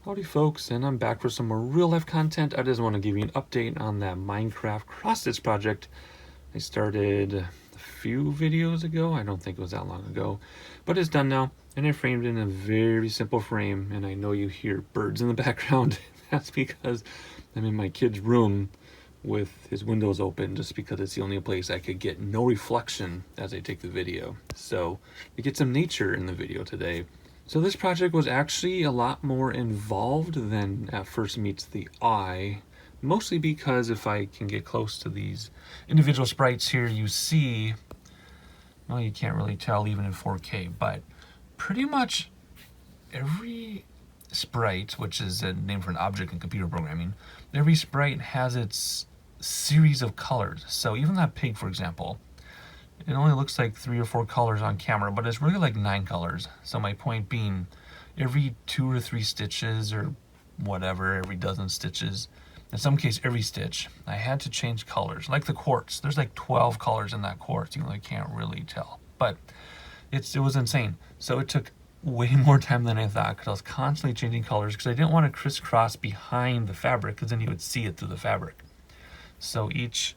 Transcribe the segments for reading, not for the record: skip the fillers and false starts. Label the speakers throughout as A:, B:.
A: Howdy folks, and I'm back for some more real life content. I just want to give you an update on that Minecraft cross-stitch project I started a few videos ago. I don't think it was that long ago, but it's done now, and I framed it in a very simple frame. And I know you hear birds in the background. That's because I'm in my kid's room with his windows open, just because it's the only place I could get no reflection as I take the video. So we get some nature in the video today. So this project was actually a lot more involved than at first meets the eye, mostly because if I can get close to these individual sprites here, you see, well, you can't really tell even in 4K, but pretty much every sprite, which is a name for an object in computer programming, every sprite has its series of colors. So even that pig, for example, it only looks like 3 or 4 colors on camera, but it's really like 9 colors. So my point being, every 2 or 3 stitches or whatever, every dozen stitches, in some case every stitch, I had to change colors. Like the quartz, there's like 12 colors in that quartz, even though I can't really tell. But it was insane. So it took way more time than I thought, because I was constantly changing colors, because I didn't want to crisscross behind the fabric, because then you would see it through the fabric. So each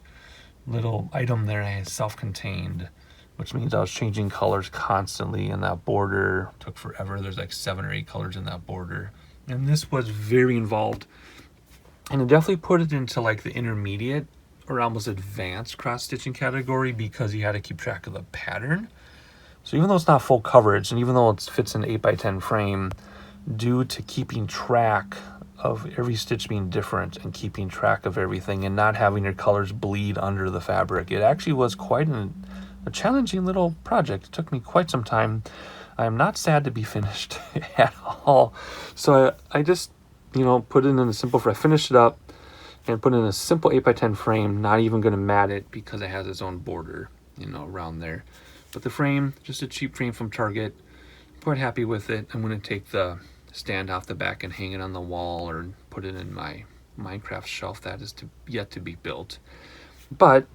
A: little item there is self-contained, which means I was changing colors constantly, and that border took forever. There's like 7 or 8 colors in that border, and this was very involved, and it definitely put it into like the intermediate or almost advanced cross-stitching category, because you had to keep track of the pattern. So even though it's not full coverage, and even though it fits in an 8x10 frame, due to keeping track of every stitch being different and keeping track of everything and not having your colors bleed under the fabric, it actually was quite a challenging little project. It took me quite some time. I'm not sad to be finished at all. So I just, put it in a simple frame. I finished it up and put it in a simple 8x10 frame, not even going to mat it because it has its own border, around there. But the frame, just a cheap frame from Target, quite happy with it. I'm going to take the stand off the back and hang it on the wall, or put it in my Minecraft shelf that is yet to be built. But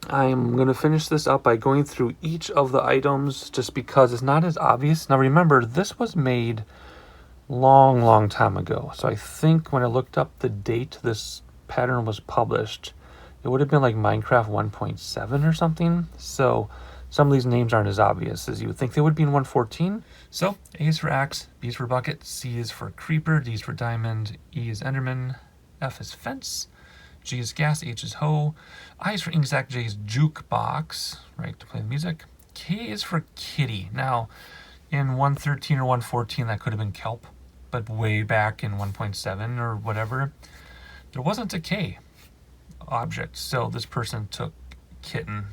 A: I'm going to finish this up by going through each of the items, just because it's not as obvious. Now remember, this was made long time ago. So I think when I looked up the date this pattern was published, it would have been like Minecraft 1.7 or something. So some of these names aren't as obvious as you would think they would be in 1.14. So A is for axe, B is for bucket, C is for creeper, D is for diamond, E is enderman, F is fence, G is gas, H is hoe, I is for inksack, J is jukebox, right, to play the music, K is for kitty. Now, in 1.13 or 1.14, that could have been kelp, but way back in 1.7 or whatever, there wasn't a K object. So this person took kitten.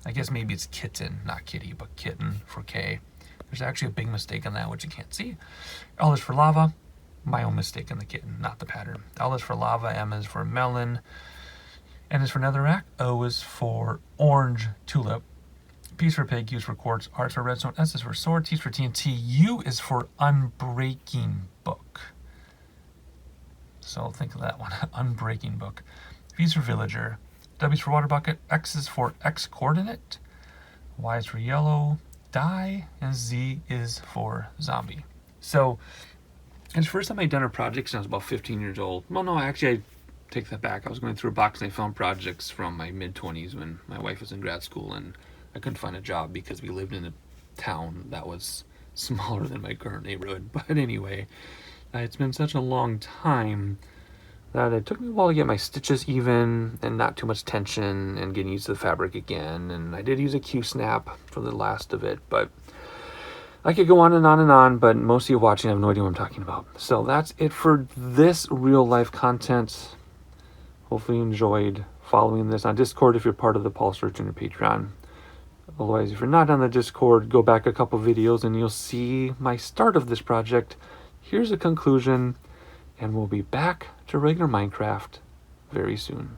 A: I guess maybe it's kitten, not kitty, but kitten for K. There's actually a big mistake on that, which you can't see. L is for lava. My own mistake in the kitten, not the pattern. L is for lava. M is for melon. N is for netherrack. O is for orange tulip. P is for pig. U is for quartz. R is for redstone. S is for sword. T is for TNT. U is for unbreaking book. So think of that one, unbreaking book. V is for villager. W is for water bucket. X is for X coordinate. Y is for yellow dye, and Z is for zombie. So it's the first time I'd done a project since I was about 15 years old. Well, no, actually, I take that back. I was going through a box and I found projects from my mid-20s when my wife was in grad school, and I couldn't find a job because we lived in a town that was smaller than my current neighborhood. But anyway, it's been such a long time that it took me a while to get my stitches even and not too much tension and getting used to the fabric again. And I did use a Q-snap for the last of it, but I could go on and on and on, but most of you watching have no idea what I'm talking about. So that's it for this real life content. Hopefully you enjoyed following this on Discord if you're part of the Paul Sturgeon Patreon. Otherwise, if you're not on the Discord, go back a couple videos and you'll see my start of this project. Here's a conclusion, and we'll be back to regular Minecraft very soon.